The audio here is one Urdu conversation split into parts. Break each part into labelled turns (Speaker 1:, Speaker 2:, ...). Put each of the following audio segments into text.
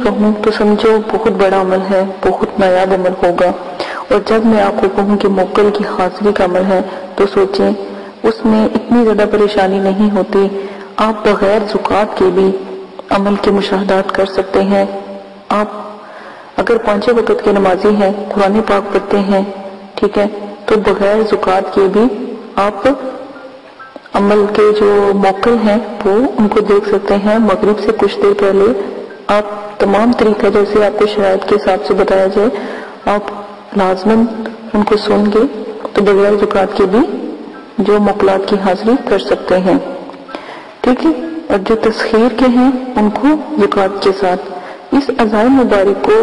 Speaker 1: کہوں تو سمجھو بہت بڑا عمل ہے، بہت نایاب عمل ہوگا، اور جب میں آپ کو کہوں کہ موکل کی حاضری کا عمل ہے تو سوچیں اس میں اتنی زیادہ پریشانی نہیں ہوتی۔ آپ بغیر زکوٰۃ کے بھی عمل کے مشاہدات کر سکتے ہیں۔ آپ اگر 5 وقت کے نمازی ہیں، قرآن پاک پڑھتے ہیں، ٹھیک ہے، تو بغیر زکوٰۃ کے بھی آپ عمل کے جو موکل ہیں وہ ان کو دیکھ سکتے ہیں۔ مغرب سے کچھ دیر پہلے آپ تمام طریقہ جیسے آپ کو شرائط کے حساب سے بتایا جائے آپ لازماً ان کو سن گے تو بغیر زکوٰۃ کے بھی جو موکلات کی حاضری کر سکتے ہیں، ٹھیک ہے۔ اور جو تسخیر کے ہیں ان کو زکوٰۃ کے ساتھ۔ اس عزائم مبارک کو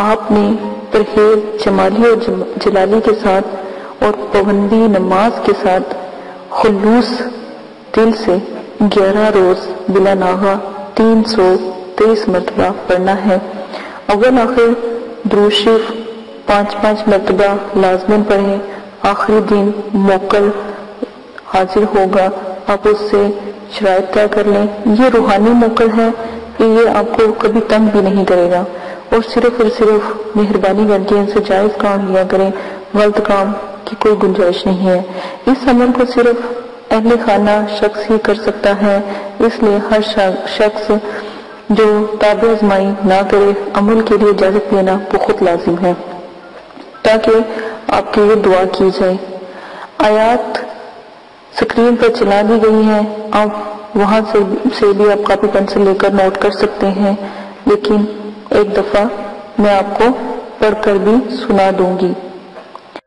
Speaker 1: آپ نے پرہیز جمالی اور جلالی کے ساتھ اور پابندی نماز کے ساتھ خلوص دل سے 11 روز بلا ناغہ 323 مرتبہ پڑھنا ہے۔ اول آخر درود شریف 5 مرتبہ لازماً پڑھیں۔ آخری دن موکل حاضر ہوگا، آپ اس سے شرائط طے کر لیں۔ یہ روحانی موکل ہے کہ یہ آپ کو کبھی تنگ بھی نہیں کرے گا، اور صرف مہربانی کر کے ان سے جائز کام لیا کریں، غلط کام کی کوئی گنجائش نہیں ہے۔ اس عمل کو صرف اہل خانہ شخص ہی کر سکتا ہے، اس لیے ہر شخص جو تاب آزمائی نہ کرے عمل کے لیے اجازت لینا بہت لازم ہے تاکہ آپ کے لیے دعا کی جائے۔ آیات سکرین پر چلا دی گئی ہیں، آپ وہاں سے بھی آپ کاپی پینسل لے کر نوٹ کر سکتے ہیں، لیکن ایک دفعہ میں آپ کو پڑھ کر بھی سنا دوں گی۔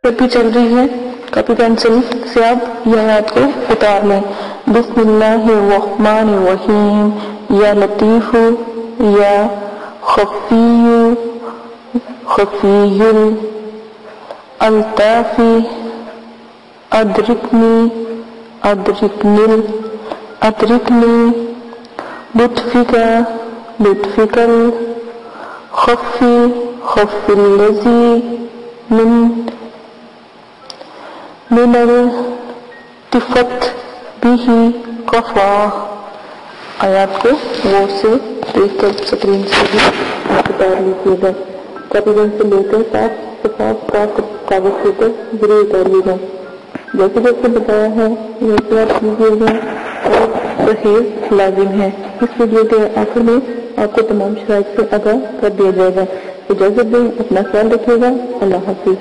Speaker 1: بھی چل رہی ہے، کاپی پینسل سے آپ یہ آیات کو اتار لیں۔ بسم اللہ الرحمن الرحیم، یا لطیف یا خفی خفی الطاف ادرکنی ادرکنی ادرکنی لطفک لطفک الخفی خفی الذی من التفت بھی قفا۔ آیات کو غور سے دیکھ کر سکرین سے بھی اتار لیجیے گا۔ کاپی پینسل لے کر صاف کاغذ پر ضرور اتاریے گا۔ جیسے جیسے بتایا ہے ویسے آپ کیجیے گا، اور پرہیز لازم ہے۔ اس ویڈیو کے آخر میں آپ کو تمام شرائط سے آگاہ کر دیا جائے گا۔ اجازت دیں، اپنا خیال رکھیے گا۔ اللہ حافظ۔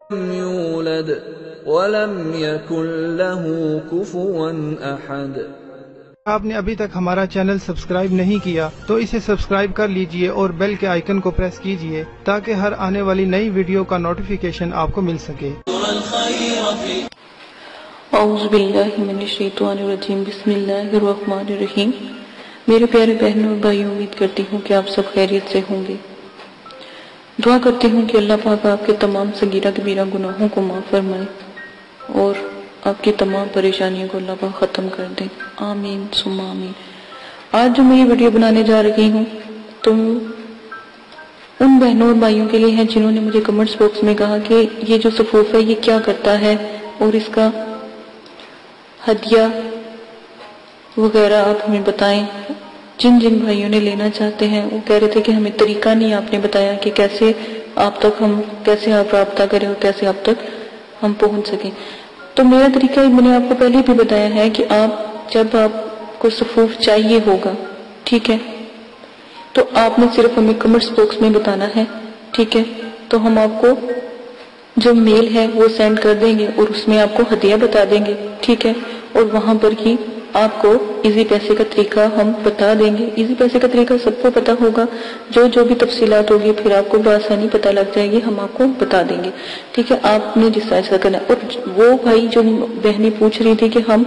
Speaker 2: يولد ولم يكن له كفوا أحد۔
Speaker 3: آپ نے ابھی تک ہمارا چینل سبسکرائب نہیں کیا تو اسے سبسکرائب کر لیجئے اور بیل کے آئیکن کو پریس کیجئے تاکہ ہر آنے والی نئی ویڈیو کا نوٹیفیکیشن آپ کو مل سکے۔
Speaker 1: اعوذ باللہ من الشیطان الرجیم، بسم اللہ الرحمن الرحیم۔ میرے پیارے بہنوں اور بھائیوں، امید کرتی ہوں کہ آپ سب خیریت سے ہوں گے۔ دعا کرتی ہوں کہ اللہ پاک آپ کے تمام صغیرہ کبیرہ گناہوں کو معاف فرمائے اور آپ کی تمام پریشانیوں کو اللہ پاک ختم کر دیں، آمین ثم آمین۔ آج جو میں یہ ویڈیو بنانے جا رہی ہوں تو ان بہنوں اور بھائیوں کے لیے ہے جنہوں نے مجھے کمنٹس باکس میں کہا کہ یہ جو صفوف ہے یہ کیا کرتا ہے اور اس کا ہدیہ وغیرہ آپ ہمیں بتائیں۔ جن بھائیوں نے لینا چاہتے ہیں وہ کہہ رہے تھے کہ ہمیں طریقہ نہیں آپ نے بتایا کہ کیسے آپ رابطہ کریں اور کیسے آپ تک ہم پہنچ سکیں۔ تو میرا طریقہ میں نے آپ کو پہلے بھی بتایا ہے کہ جب آپ کو صفوف چاہیے ہوگا، ٹھیک ہے، تو آپ نے صرف ہمیں کمنٹس باکس میں بتانا ہے، ٹھیک ہے، تو ہم آپ کو جو میل ہے وہ سینڈ کر دیں گے اور اس میں آپ کو ہدیہ بتا دیں گے، ٹھیک ہے، اور وہاں پر ہی آپ کو ایزی پیسے کا طریقہ ہم بتا دیں گے۔ ایزی پیسے کا طریقہ سب کو پتا ہوگا، جو بھی تفصیلات ہوگی پھر آپ کو بآسانی پتہ لگ جائے گی، ہم آپ کو بتا دیں گے، ٹھیک ہے۔ آپ نے جس طرح کرنا ہے، اور وہ بھائی جو بہنیں پوچھ رہی تھی کہ ہم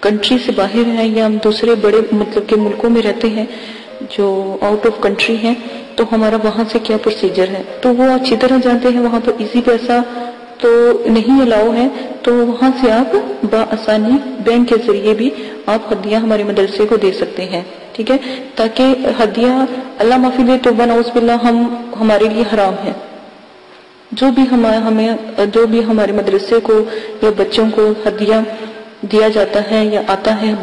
Speaker 1: کنٹری سے باہر ہیں یا ہم دوسرے بڑے مطلب کہ ملکوں میں رہتے ہیں جو آؤٹ آف کنٹری ہیں، تو ہمارا وہاں سے کیا پروسیجر ہے، تو وہ اچھی طرح جانتے ہیں۔ وہاں پر ایزی پیسہ تو نہیں الاؤ ہے، تو وہاں سے آپ بآسانی بینک کے ذریعے بھی آپ ہدیہ ہمارے مدرسے کو دے سکتے ہیں، ٹھیک ہے، تاکہ ہدیہ اللہ معافی دے تو نعوذ باللہ ہمارے لیے حرام ہے۔ جو بھی ہمارے مدرسے کو یا بچوں کو ہدیہ دیا جاتا ہے یا آتا ہے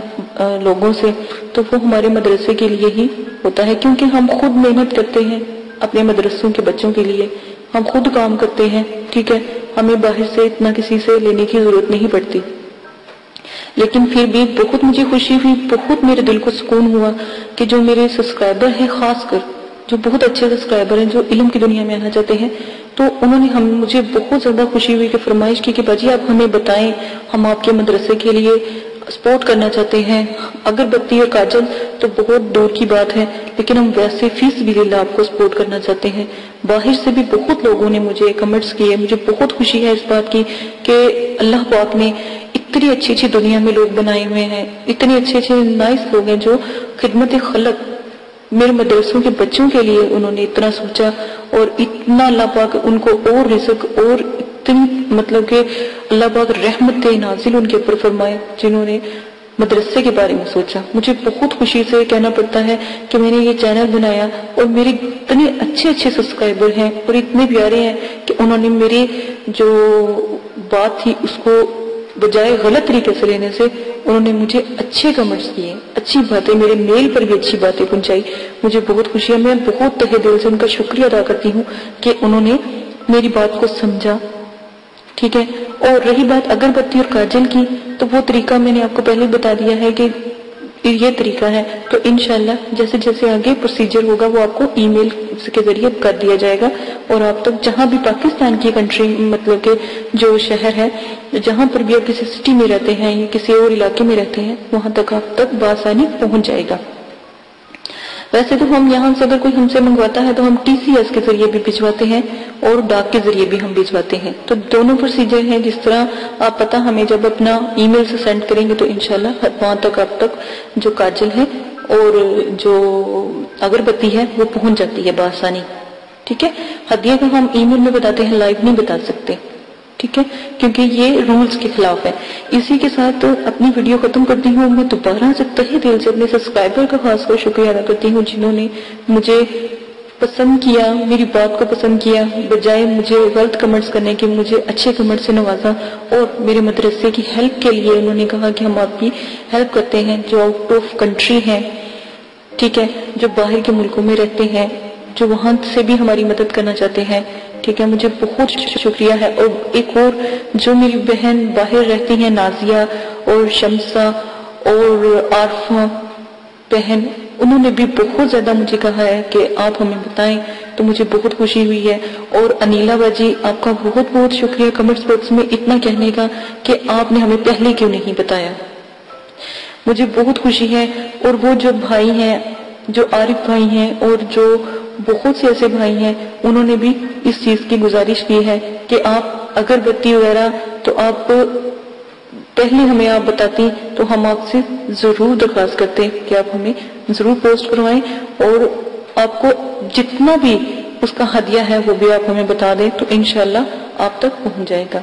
Speaker 1: لوگوں سے، تو وہ ہمارے مدرسے کے لیے ہی ہوتا ہے، کیونکہ ہم خود محنت کرتے ہیں اپنے مدرسوں کے بچوں کے لیے، ہم خود کام کرتے ہیں، ٹھیک ہے، ہمیں باہر سے اتنا کسی سے لینے کی ضرورت نہیں پڑتی۔ لیکن پھر بھی بہت مجھے خوشی ہوئی، بہت میرے دل کو سکون ہوا کہ جو میرے سبسکرائبر ہیں، خاص کر جو بہت اچھے سبسکرائبر ہیں جو علم کی دنیا میں آنا چاہتے ہیں، تو انہوں نے مجھے بہت زیادہ خوشی ہوئی کہ فرمائش کی کہ باجی آپ ہمیں بتائیں، ہم آپ کے مدرسے کے لیے سپورٹ کرنا چاہتے ہیں۔ اگربتی اور کاجل تو بہت دور کی بات ہے، لیکن ہم ویسے فی سبیل اللہ آپ کو سپورٹ کرنا چاہتے ہیں۔ باہر سے بھی بہت لوگوں نے مجھے کمنٹس کیے، مجھے بہت خوشی ہے اس بات کی کہ اللہ پاک نے اتنی اچھی دنیا میں لوگ بنائے ہوئے ہیں، اتنے اچھے نائس لوگ ہیں جو خدمت خلق میرے مدرسوں کے بچوں کے لیے انہوں نے اتنا سوچا، اور اتنا اللہ پاک ان کو اور رزق اور اتنی مطلب کہ اللہ پاک رحمت نازل ان کے اوپر فرمائے جنہوں نے مدرسے کے بارے میں سوچا۔ مجھے بہت خوشی سے کہنا پڑتا ہے کہ میں نے یہ چینل بنایا اور میرے اتنے اچھے سبسکرائبر ہیں اور اتنے پیارے ہیں کہ انہوں نے میری جو بات تھی اس کو بجائے غلط طریقے سے لینے سے انہوں نے مجھے اچھے کمنٹس کیے، اچھی باتیں، میرے میل پر بھی اچھی باتیں پہنچائی۔ مجھے بہت خوشی ہے، میں بہت تہہ دل سے ان کا شکریہ ادا کرتی ہوں کہ انہوں نے میری بات کو سمجھا، ٹھیک ہے۔ اور رہی بات اگربتی اور کاجل کی، تو وہ طریقہ میں نے آپ کو پہلے بتا دیا ہے کہ یہ طریقہ ہے، تو انشاءاللہ جیسے جیسے آگے پروسیجر ہوگا وہ آپ کو ای میل کے ذریعے کر دیا جائے گا، اور آپ تک جہاں بھی پاکستان کی کنٹری مطلب کہ جو شہر ہے، جہاں پر بھی آپ کسی سٹی میں رہتے ہیں یا کسی اور علاقے میں رہتے ہیں، وہاں تک آپ تک بآسانی پہنچ جائے گا۔ ویسے تو ہم یہاں سے اگر کوئی ہم سے منگواتا ہے تو ہم ٹی سی ایس کے ذریعے بھی بھجواتے ہیں اور ڈاک کے ذریعے بھی ہم بھجواتے ہیں، تو دونوں پروسیجر ہیں۔ جس طرح آپ پتہ ہمیں جب اپنا ای میل سے سینڈ کریں گے تو انشاءاللہ وہاں تک آپ تک جو کاجل ہے اور جو اگربتی ہے وہ پہنچ جاتی ہے بآسانی، ٹھیک ہے۔ ہدیہ کو ہم ای میل میں بتاتے ہیں، لائیو نہیں بتا سکتے، ٹھیک ہے، کیونکہ یہ رولز کے خلاف ہے۔ اسی کے ساتھ اپنی ویڈیو ختم کرتی ہوں۔ میں دوبارہ سے تہہ دل سے اپنے سبسکرائبر کا خاص کر شکریہ ادا کرتی ہوں جنہوں نے مجھے پسند کیا، میری بات کو پسند کیا، بجائے مجھے غلط کمنٹس کرنے کے مجھے اچھے کمنٹ سے نوازا، اور میرے مدرسے کی ہیلپ کے لیے انہوں نے کہا کہ ہم آپ کی ہیلپ کرتے ہیں جو آؤٹ آف کنٹری ہیں، ٹھیک ہے، جو باہر کے ملکوں میں رہتے ہیں، جو وہاں سے بھی ہماری مدد کرنا چاہتے ہیں، ٹھیک ہے۔ مجھے بہت شکریہ ہے۔ اور ایک اور جو میری بہن باہر رہتی ہیں، نازیہ اور شمسہ اور عارفہ بہن، انہوں نے بھی بہت زیادہ مجھے کہا ہے کہ آپ ہمیں بتائیں تو مجھے بہت خوشی ہوئی ہے. اور انیلا باجی آپ کا بہت بہت شکریہ کمنٹس باکس میں اتنا کہنے کا کہ آپ نے ہمیں پہلے کیوں نہیں بتایا. مجھے بہت خوشی ہے. اور وہ جو بھائی ہیں، جو عارف بھائی ہیں اور جو بہت سے ایسے بھائی ہیں، انہوں نے بھی اس چیز کی گزارش کی ہے کہ آپ اگر بتی وغیرہ تو آپ پہلے ہمیں آپ بتاتی تو ہم آپ سے ضرور درخواست کرتے کہ آپ ہمیں ضرور پوسٹ کروائیں، اور آپ کو جتنا بھی اس کا ہدیہ ہے وہ بھی آپ ہمیں بتا دیں تو انشاءاللہ آپ تک پہنچ جائے گا.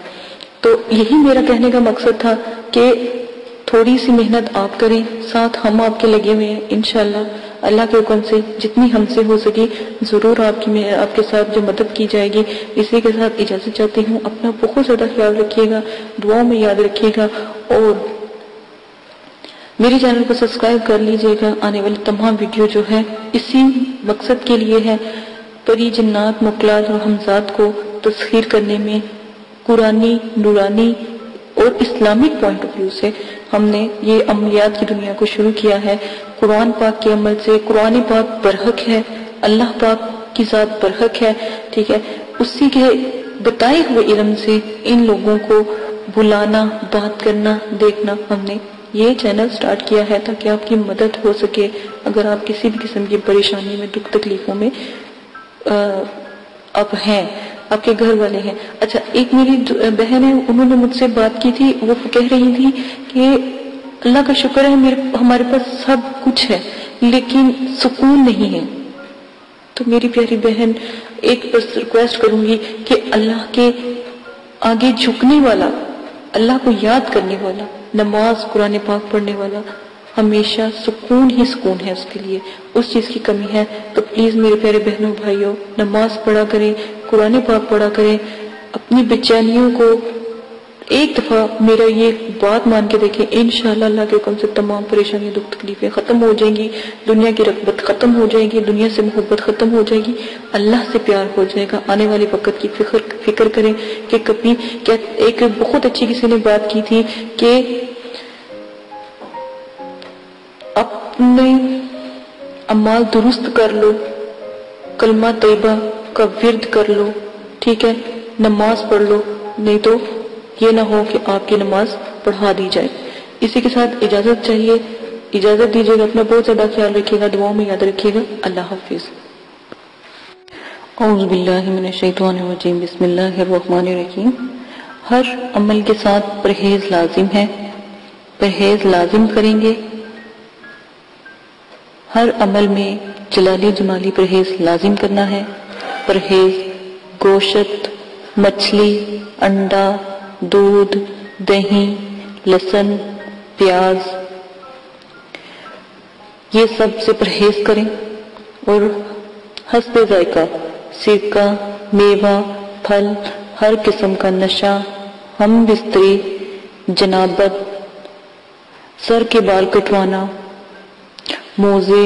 Speaker 1: تو یہی میرا کہنے کا مقصد تھا کہ تھوڑی سی محنت آپ کریں، ساتھ ہم آپ کے لگے ہوئے ہیں. انشاءاللہ اللہ کے حکم سے جتنی ہم سے ہو سکی ضرور آپ کے ساتھ جو مدد کی جائے گی. اسی کے ساتھ اجازت چاہتی ہوں. اپنا بہت زیادہ خیال رکھیے گا، دعاؤں میں یاد رکھیے گا، اور میرے چینل کو سبسکرائب کر لیجئے گا. آنے والی تمام ویڈیو جو ہے اسی مقصد کے لیے ہے، پری جنات مخلوقات اور ہمزاد کو تسخیر کرنے میں قرآنی، نورانی اور اسلامک پوائنٹ آف ویو سے ہم نے یہ عملیات کی دنیا کو شروع کیا ہے. قرآن پاک کے عمل سے قرآن پاک برحق ہے، اللہ پاک کی ذات برحق ہے، ٹھیک ہے. اسی کے بتائے ہوئے علم سے ان لوگوں کو بلانا، بات کرنا، دیکھنا ہم نے یہ چینل سٹارٹ کیا ہے تاکہ آپ کی مدد ہو سکے اگر آپ کسی بھی قسم کی پریشانی میں، دکھ تکلیفوں میں آپ ہیں، آپ کے گھر والے ہیں. اچھا، ایک میری بہن ہے، انہوں نے مجھ سے بات کی تھی. وہ کہہ رہی تھی کہ اللہ کا شکر ہے ہمارے پاس سب کچھ ہے لیکن سکون نہیں ہے. تو میری پیاری بہن، ایک بس ریکویسٹ کروں گی کہ اللہ کے آگے جھکنے والا، اللہ کو یاد کرنے والا، نماز قرآن پاک پڑھنے والا ہمیشہ سکون ہی سکون ہے. اس کے لیے اس چیز کی کمی ہے. تو پلیز میرے پیارے بہنوں بھائیوں، نماز پڑھا کریں، قرآن پاک پڑھا کریں. اپنی بے چینیوں کو ایک دفعہ میرا یہ بات مان کے دیکھیں، انشاءاللہ اللہ کے حکم سے تمام پریشانیاں، دکھ تکلیفیں ختم ہو جائیں گی، دنیا کی رغبت ختم ہو جائے گی، دنیا سے محبت ختم ہو جائے گی، اللہ سے پیار ہو جائے گا. آنے والے وقت کی فکر کریں کہ کبھی ایک بہت اچھی کسی نے بات کی تھی کہ اپنے اعمال درست کر لو، کلمہ طیبہ کا ورد کر لو، ٹھیک ہے، نماز پڑھ لو، نہیں تو یہ نہ ہو کہ آپ کی نماز پڑھا دی جائے. اسی کے ساتھ اجازت چاہیے، اجازت دیجیے گا. اپنا بہت زیادہ خیال رکھیے گا، دعاؤں میں یاد رکھیے گا. اللہ حافظ. اعوذ باللہ من الشیطان الرجیم. بسم اللہ الرحمن الرحیم. ہر عمل کے ساتھ پرہیز لازم ہے. پرہیز لازم کریں گے. ہر عمل میں جلالی جمالی پرہیز لازم کرنا ہے. پرہیز گوشت، مچھلی، انڈا، دودھ، دہی، لہسن، پیاز، یہ سب سے پرہیز کریں. اور حسب ذائقہ سرکہ، میوہ، پھل، ہر قسم کا نشہ، ہم بستری، جنابت، سر کے بال کٹوانا، موزے،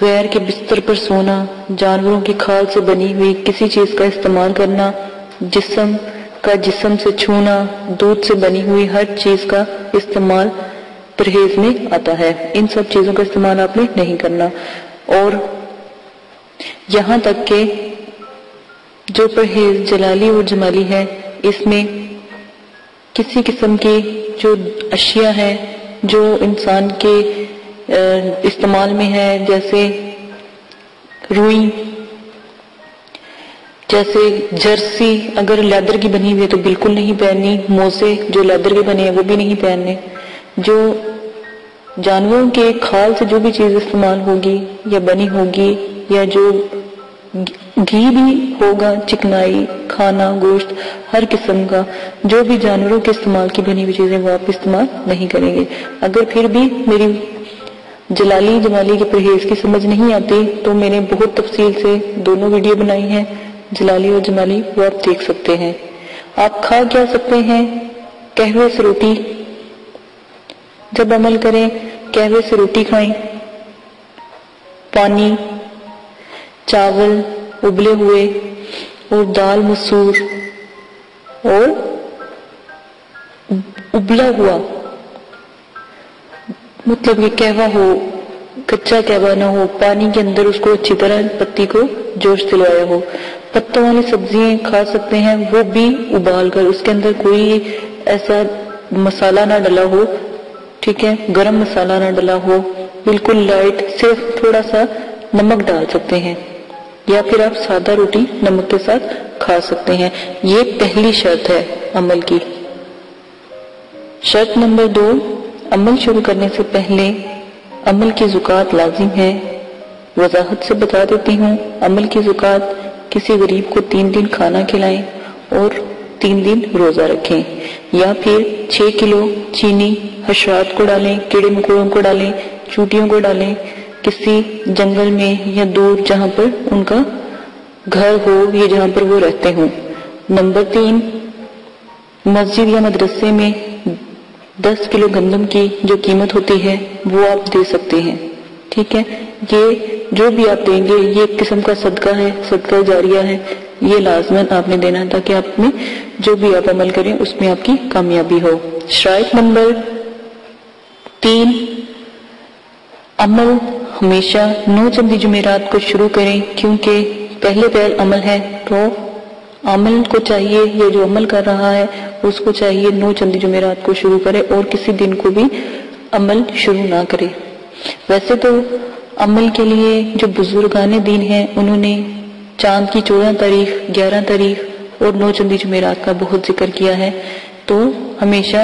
Speaker 1: غیر کے بستر پر سونا، جانوروں کی کھال سے بنی ہوئی کسی چیز کا استعمال کرنا، جسم سے چھونا، دودھ سے بنی ہوئی ہر چیز کا استعمال پرہیز میں آتا ہے. ان سب چیزوں کا استعمال آپ نے نہیں کرنا. اور یہاں تک کہ جو پرہیز جلالی اور جمالی ہے، اس میں کسی قسم کی جو اشیاء ہیں جو انسان کے استعمال میں ہے، جیسے روئی، جیسے جرسی اگر لیدر کی بنی ہوئی ہے تو بالکل نہیں پہننی. موزے جو لیدر کے بنے ہیں وہ بھی نہیں پہننے. جو جانوروں کے کھال سے جو بھی چیز استعمال ہوگی یا بنی ہوگی، یا جو گھی بھی ہوگا، چکنائی، کھانا، گوشت، ہر قسم کا جو بھی جانوروں کے استعمال کی بنی ہوئی چیزیں وہ آپ استعمال نہیں کریں گے. اگر پھر بھی میری جلالی جمالی کے پرہیز کی سمجھ نہیں آتی تو میں نے بہت تفصیل سے دونوں ویڈیو بنائی ہیں، جلالی اور جمالی، وہ آپ دیکھ سکتے ہیں. آپ کھا کیا سکتے ہیں؟ قہوے سے روٹی. جب عمل کریں قہوے سے روٹی کھائیں، پانی، چاول ابلے ہوئے اور دال مسور اور ابلا ہوا، مطلب کہ قہوہ ہو، کچا قہوہ نہ ہو، پانی کے اندر اس کو اچھی طرح پتی کو جوش دلوایا ہو۔ پتوں والی سبزیاں کھا سکتے ہیں، وہ بھی ابال کر، اس کے اندر کوئی ایسا مسالہ نہ ڈلا ہو، ٹھیک ہے، گرم مسالہ نہ ڈلا ہو، بالکل لائٹ، صرف تھوڑا سا نمک ڈال سکتے ہیں، یا پھر آپ سادہ روٹی نمک کے ساتھ کھا سکتے ہیں۔ یہ پہلی شرط ہے عمل کی۔ شرط نمبر 2، عمل شروع کرنے سے پہلے عمل کی زکوٰۃ لازم ہے۔ وضاحت سے بتا دیتی ہوں، عمل کی زکوٰۃ کسی غریب کو 3 دن کھانا کھلائیں اور 3 دن روزہ رکھیں، یا پھر 6 کلو چینی حشرات کو ڈالیں، کیڑے مکوڑوں کو ڈالیں، چوٹیوں کو ڈالیں، کسی جنگل میں یا دور جہاں پر ان کا گھر ہو یا جہاں پر وہ رہتے ہوں۔ نمبر 3، مسجد یا مدرسے میں 10 کلو گندم کی جو قیمت ہوتی ہے وہ آپ دے سکتے ہیں، ٹھیک ہے۔ یہ جو بھی آپ دیں گے یہ ایک قسم کا صدقہ ہے، صدقہ جاریہ ہے، یہ لازماً آپ نے دینا تاکہ آپ میں جو بھی آپ عمل کریں اس میں آپ کی کامیابی ہو۔ شرائط نمبر 3، عمل ہمیشہ 9 چندی جمعرات کو شروع کریں، کیونکہ پہلے عمل ہے تو عمل کو چاہیے، یہ جو عمل کر رہا ہے اس کو چاہیے 9 چندی جمعرات کو شروع کرے اور کسی دن کو بھی عمل شروع نہ کرے۔ ویسے تو عمل کے لیے جو بزرگان دین ہیں انہوں نے چاند کی 14 تاریخ، 11 تاریخ اور 9 چندی جمعرات کا بہت ذکر کیا ہے، تو ہمیشہ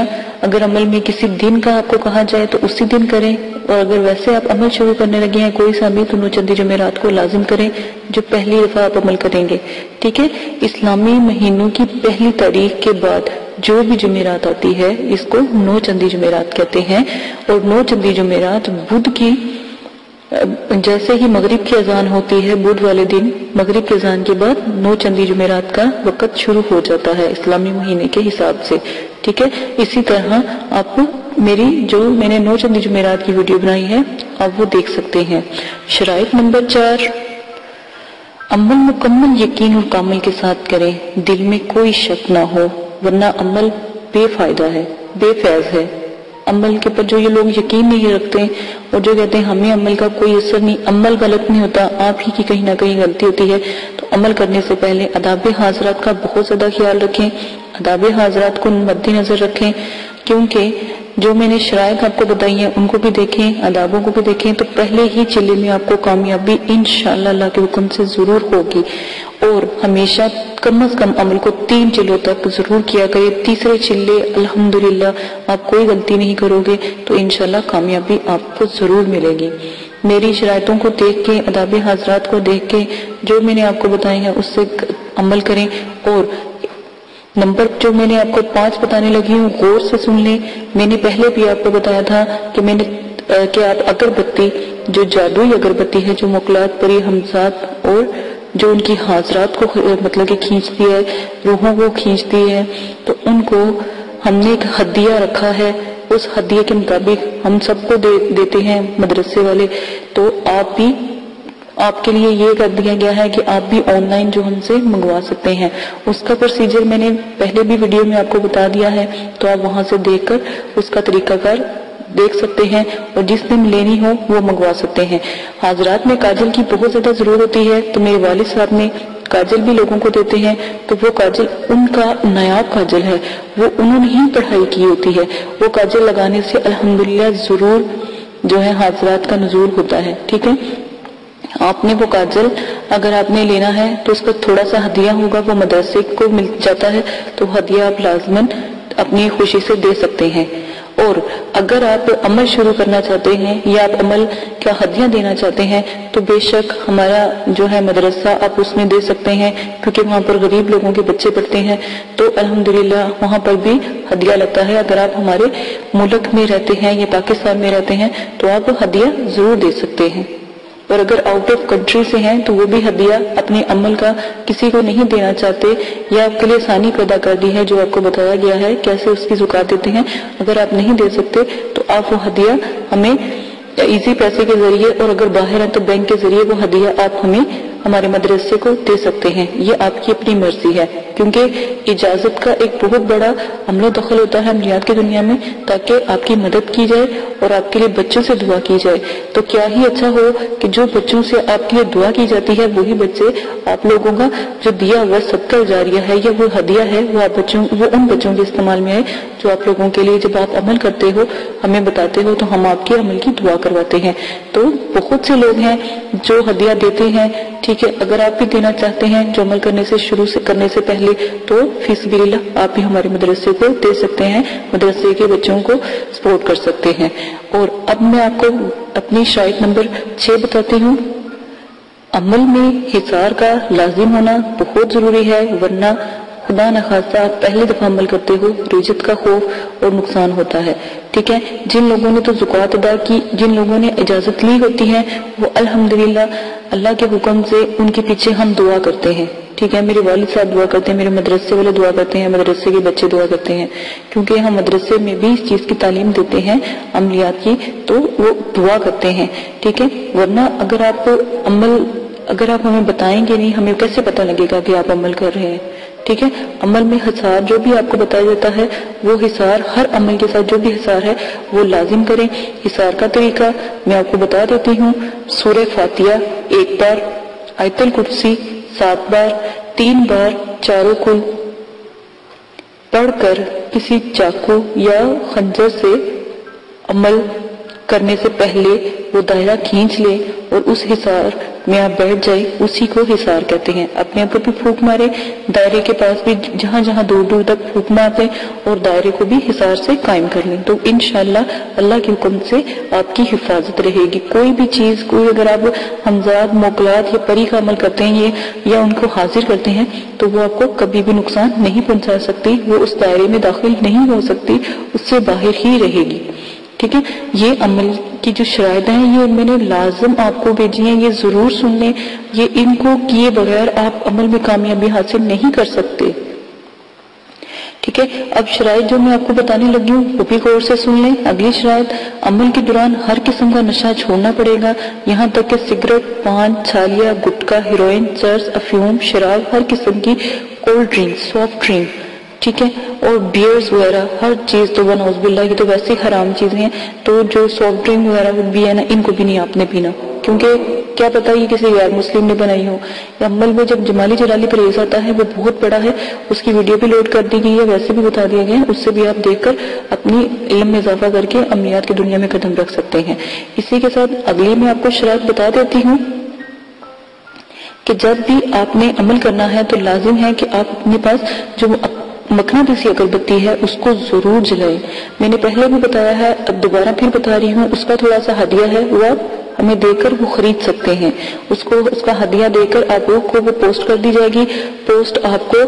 Speaker 1: اگر عمل میں کسی دن کا آپ کو کہا جائے تو اسی دن کریں، اور اگر ویسے آپ عمل شروع کرنے لگے ہیں کوئی سا بھی تو 9 چندی جمعرات کو لازم کریں جو پہلی دفعہ آپ عمل کریں گے، ٹھیک ہے۔ اسلامی مہینوں کی پہلی تاریخ کے بعد جو بھی جمعرات آتی ہے اس کو 9 چندی جمعرات کہتے ہیں، اور 9 چندی جمعرات بدھ کی جیسے ہی مغرب کی اذان ہوتی ہے بدھ والے دن مغرب کی اذان کے بعد 9 چندی جمعرات کا وقت شروع ہو جاتا ہے اسلامی مہینے کے حساب سے، ٹھیک ہے۔ اسی طرح آپ میری جو میں نے 9 چندی جمعرات کی ویڈیو بنائی ہے آپ وہ دیکھ سکتے ہیں۔ شرائط نمبر 4، عمل مکمل یقین اور کامل کے ساتھ کریں، دل میں کوئی شک نہ ہو، ورنہ عمل بے فائدہ ہے، بے فیض ہے۔ عمل کے پر جو یہ لوگ یقین نہیں رکھتے اور جو کہتے ہیں ہمیں عمل کا کوئی اثر نہیں، عمل غلط نہیں ہوتا، آپ ہی کی کہیں نہ کہیں غلطی ہوتی ہے، تو عمل کرنے سے پہلے آداب حاضرات کا بہت زیادہ خیال رکھیں، آداب حاضرات کو مد نظر رکھیں، کیونکہ جو میں نے شرائط آپ کو بتائی ہیں ان کو بھی دیکھیں، آدابوں کو بھی دیکھیں، تو پہلے ہی چلے میں آپ کو کامیابی انشاءاللہ اللہ کے حکم سے ضرور ہوگی۔ اور ہمیشہ کم از کم عمل کو 3 چلوں تک ضرور کیا کرے، تیسرے چلے الحمدللہ آپ کوئی غلطی نہیں کرو گے تو انشاءاللہ کامیابی آپ کو ضرور ملے گی۔ میری شرائطوں کو دیکھ کے، آداب حاضرات کو دیکھ کے جو میں نے آپ کو بتائی ہیں اس سے عمل کریں، اور نمبر جو میں نے آپ کو 5 بتانے لگی ہوں غور سے سن لیں۔ میں نے پہلے بھی آپ کو بتایا تھا کہ آپ اگربتی، جو جادوئی اگربتی ہے جو مقلات پری حمزات اور جو ان کی حاضرات کو مطلب کہ کھینچتی ہے، روحوں کو کھینچتی ہے، تو ان کو ہم نے ایک ہدیہ رکھا ہے، اس ہدیے کے مطابق ہم سب کو دیتے ہیں مدرسے والے، تو آپ کے لیے یہ کر دیا گیا ہے کہ آپ بھی آن لائن جو ہم سے منگوا سکتے ہیں۔ اس کا پروسیجر میں نے پہلے بھی ویڈیو میں آپ کو بتا دیا ہے، تو آپ وہاں سے دیکھ کر اس کا طریقہ کار دیکھ سکتے ہیں اور جس دن لینی ہو وہ منگوا سکتے ہیں۔ حاضرات میں کاجل کی بہت زیادہ ضرورت ہوتی ہے، تو میرے والد صاحب نے کاجل بھی لوگوں کو دیتے ہیں، تو وہ کاجل ان کا نایاب کاجل ہے، وہ انہوں نے ہی پڑھائی کی ہوتی ہے، وہ کاجل لگانے سے الحمدللہ ضرور جو ہے حاضرات کا نزول ہوتا ہے، ٹھیک ہے۔ آپ نے وہ کاجل اگر آپ نے لینا ہے تو اس کا تھوڑا سا ہدیہ ہوگا، وہ مدرسے کو مل جاتا ہے، تو ہدیہ آپ لازماً اپنی خوشی سے دے سکتے ہیں۔ اور اگر آپ عمل شروع کرنا چاہتے ہیں یا آپ عمل کا ہدیہ دینا چاہتے ہیں تو بے شک ہمارا جو ہے مدرسہ آپ اس میں دے سکتے ہیں، کیونکہ وہاں پر غریب لوگوں کے بچے پڑھتے ہیں، تو الحمدللہ وہاں پر بھی ہدیہ لگتا ہے۔ اگر آپ ہمارے ملک میں رہتے ہیں یا پاکستان میں رہتے ہیں تو آپ ہدیہ ضرور دے سکتے ہیں، اور اگر آؤٹ آف کنٹری سے ہیں تو وہ بھی ہدیہ اپنے عمل کا کسی کو نہیں دینا چاہتے یا آپ کے لیے آسانی پیدا کر دی ہے، جو آپ کو بتایا گیا ہے کیسے اس کی زکات دیتے ہیں۔ اگر آپ نہیں دے سکتے تو آپ وہ ہدیہ ہمیں ایزی پیسے کے ذریعے، اور اگر باہر ہیں تو بینک کے ذریعے وہ ہدیہ آپ ہمیں ہمارے مدرسے کو دے سکتے ہیں، یہ آپ کی اپنی مرضی ہے، کیونکہ اجازت کا ایک بہت بڑا عمل و دخل ہوتا ہے عملیات کی دنیا میں، تاکہ آپ کی مدد کی جائے اور آپ کے لیے بچوں سے دعا کی جائے۔ تو کیا ہی اچھا ہو کہ جو بچوں سے آپ کے لیے دعا کی جاتی ہے وہی بچے آپ لوگوں کا جو دیا ہوا صدقہ جاریہ ہے یا وہ ہدیہ ہے وہ ان بچوں کے استعمال میں آئے جو آپ لوگوں کے لیے جب آپ عمل کرتے ہو ہمیں بتاتے ہو تو ہم آپ کے عمل کی دعا کرواتے ہیں۔ تو بہت سے لوگ ہیں جو ہدیہ دیتے ہیں، ٹھیک ہے، اگر آپ بھی دینا چاہتے ہیں جو عمل کرنے سے پہلے تو فی سبیل اللہ آپ بھی ہمارے مدرسے کو دے سکتے ہیں، مدرسے کے بچوں کو سپورٹ کر سکتے ہیں۔ اور اب میں آپ کو اپنی شرائط نمبر 6 بتاتی ہوں۔ عمل میں حصار کا لازم ہونا بہت ضروری ہے، ورنہ خدا نخواستہ آپ پہلی دفعہ عمل کرتے ہو رجت کا خوف اور نقصان ہوتا ہے، ٹھیک ہے۔ جن لوگوں نے تو زکوٰۃ ادا کی، جن لوگوں نے اجازت لی ہوتی ہے، وہ الحمدللہ اللہ کے حکم سے ان کے پیچھے ہم دعا کرتے ہیں، ٹھیک ہے۔ میرے والد صاحب دعا کرتے ہیں، میرے مدرسے والے دعا کرتے ہیں، مدرسے کے بچے دعا کرتے ہیں، کیونکہ ہم مدرسے میں بھی اس چیز کی تعلیم دیتے ہیں عملیات کی، تو وہ دعا کرتے ہیں، ٹھیک ہے۔ ورنہ اگر آپ ہمیں بتائیں گے نہیں، ہمیں کیسے پتہ لگے گا کہ آپ عمل کر رہے ہیں، ٹھیک ہے۔ عمل میں حصار جو بھی آپ کو بتایا جاتا ہے وہ حصار ہر عمل کے ساتھ جو بھی حصار ہے وہ لازم کریں۔ حصار کا طریقہ میں آپ کو بتا دیتی ہوں۔ سورہ فاتحہ 1 بار، آیت الکرسی 7 بار، 3 بار چاروں کل پڑھ کر کسی چاقو یا خنجر سے عمل کرنے سے پہلے وہ دائرہ کھینچ لے اور اس حصار میں آپ بیٹھ جائے، اسی کو حصار کہتے ہیں۔ اپنے آپ کو بھی پھونک مارے، دائرے کے پاس بھی جہاں جہاں دور دور تک پھونک مار دیں اور دائرے کو بھی حصار سے قائم کر لیں، تو انشاءاللہ اللہ کے حکم سے آپ کی حفاظت رہے گی۔ کوئی بھی چیز، کوئی اگر آپ حمزات، موکلات یا پری کا عمل کرتے ہیں یا ان کو حاضر کرتے ہیں تو وہ آپ کو کبھی بھی نقصان نہیں پہنچا سکتی، وہ اس دائرے میں داخل نہیں ہو سکتی، اس سے باہر ہی رہے گی، ٹھیک ہے۔ یہ عمل کی جو شرائط ہیں یہ میں نے لازم آپ کو بھیجی ہیں، یہ ضرور سن لیں، یہ ان کو کیے بغیر آپ عمل میں کامیابی حاصل نہیں کر سکتے، ٹھیک ہے۔ اب شرائط جو میں آپ کو بتانے لگی ہوں وہ بھی غور سے سن لیں۔ اگلی شرائط، عمل کے دوران ہر قسم کا نشہ چھوڑنا پڑے گا، یہاں تک کہ سگریٹ، پان، چھالیا، گٹکا، ہیروئن، چرس، افیون، شراب، ہر قسم کی کولڈ ڈرنک، سافٹ ڈرنک، ٹھیک ہے، اور بیئرز وغیرہ ہر چیز تو نعوذ باللہ کی تو ویسے حرام چیزیں ہیں، تو جو سافٹ ڈرنک وغیرہ بھی ہے نا ان کو بھی نہیں آپ نے پینا، کیونکہ کیا پتہ یہ کسی غیر مسلم نے بنائی ہو۔ عمل میں جب جمالی جلالی پرہیز آتا ہے وہ بہت بڑا ہے، اس کی ویڈیو بھی لوڈ کر دی گئی ہے، ویسے بھی بتا دیا گیا ہے، اس سے بھی آپ دیکھ کر اپنی علم میں اضافہ کر کے عملیات کی دنیا میں قدم رکھ سکتے ہیں۔ اسی کے ساتھ اگلی میں آپ کو شرائط بتا دیتی ہوں کہ جب بھی آپ نے عمل کرنا ہے تو لازم ہے کہ آپ اپنے پاس جو مقناطیسی اگربتی ہے اس کو ضرور جلائیں۔ میں نے پہلے بھی بتایا ہے، اب دوبارہ پھر بتا رہی ہوں، اس کا تھوڑا سا ہدیہ ہے، وہ آپ ہمیں دے کر وہ خرید سکتے ہیں، اس کا ہدیہ دے کر آپ کو وہ پوسٹ کر دی جائے گی۔ پوسٹ آپ کو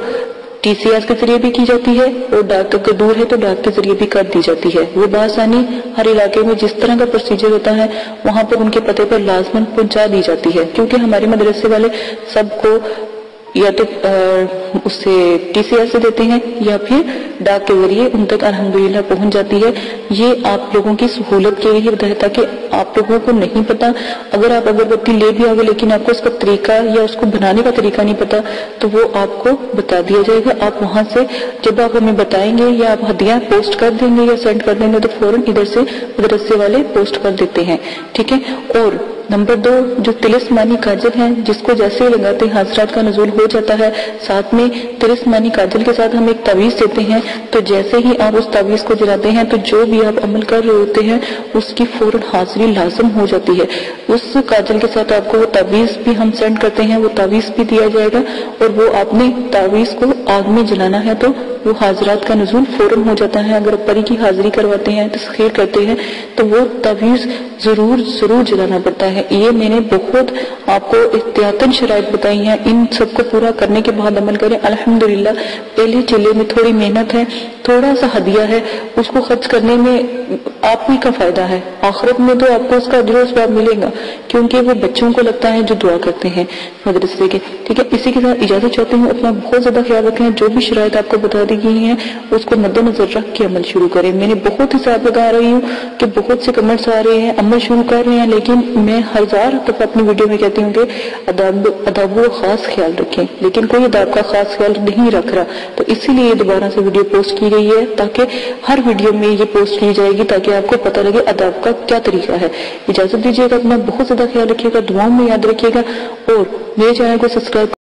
Speaker 1: ٹی سی ایس کے ذریعے بھی کی جاتی ہے اور ڈاک اگر دور ہے تو ڈاک کے ذریعے بھی کر دی جاتی ہے۔ وہ بآسانی ہر علاقے میں جس طرح کا پروسیجر ہوتا ہے وہاں پر ان کے پتے پر لازماً پہنچا دی جاتی ہے، کیونکہ ہمارے مدرسے والے سب کو یا تو اس سے ٹی سی ایس سے دیتے ہیں یا پھر ڈاک کے ذریعے ان تک الحمدللہ پہنچ جاتی ہے۔ یہ آپ لوگوں کی سہولت کے لیے بتایا تاکہ آپ لوگوں کو نہیں پتا، اگر آپ اگربتی لے بھی آگے لیکن آپ کو اس کا طریقہ یا اس کو بنانے کا طریقہ نہیں پتا تو وہ آپ کو بتا دیا جائے گا۔ آپ وہاں سے جب آپ ہمیں بتائیں گے یا آپ ہدیہ پوسٹ کر دیں گے یا سینڈ کر دیں گے تو فوراً ادھر سے مدرسے والے پوسٹ کر دیتے ہیں، ٹھیک ہے۔ اور نمبر 2، جو تلسمانی کاجل ہیں جس کو جیسے لگاتے ہیں حضرات کا نزول ہو جاتا ہے، ساتھ میں تلسمانی کاجل کے ساتھ ہم ایک تعویذ دیتے ہیں، تو جیسے ہی آپ اس تعویذ کو جلاتے ہیں تو جو بھی آپ عمل کر رہے ہوتے ہیں اس کی فوراً حاضری لازم ہو جاتی ہے۔ اس کاجل کے ساتھ آپ کو وہ تعویذ بھی ہم سینڈ کرتے ہیں، وہ تعویذ بھی دیا جائے گا، اور وہ آپ نے تعویذ کو آگ میں جلانا ہے تو وہ حاضرات کا نزول فوراً ہو جاتا ہے۔ اگر پری کی حاضری کرواتے ہیں، تسخیر کرتے ہیں تو وہ تعویذ ضرور جلانا پڑتا ہے۔ یہ میں نے بہت آپ کو احتیاطاً شرائط بتائی ہیں، ان سب کو پورا کرنے کے بعد عمل کریں۔ الحمدللہ پہلے چلے میں تھوڑی محنت ہے، تھوڑا سا ہدیہ ہے، اس کو خرچ کرنے میں آپ ہی کا فائدہ ہے، آخرت میں تو آپ کو اس کا اجر و ثواب ملے گا، کیونکہ وہ بچوں کو لگتا ہے جو دعا کرتے ہیں مدرسے کے، ٹھیک ہے۔ اسی کے ساتھ اجازت چاہتی ہوں، اپنا بہت زیادہ خیال رکھیں، جو بھی شرائط آپ کو بتا دی گئی ہیں اس کو مد نظر رکھ کے عمل شروع کریں. میں نے بہت حساب لگا رہی ہوں کہ بہت سے کمنٹس آ رہے ہیں، عمل شروع کر رہے ہیں، لیکن میں ہزار دفعہ اپنی ویڈیو میں کہتی ہوں کہ اداب و خاص خیال رکھیں، لیکن کوئی اداب کا خاص خیال نہیں رکھ رہا. تو اسی لیے دوبارہ سے ویڈیو پوسٹ کی گئی ہے تاکہ ہر ویڈیو میں یہ پوسٹ کی جائے گی تاکہ آپ کو پتہ لگے اداب کا کیا طریقہ ہے. اجازت دیجیے گا، اپنا بہت زیادہ خیال رکھیے گا، دعاؤں میں یاد رکھیے گا، اور میرے چینل کو سبسکرائب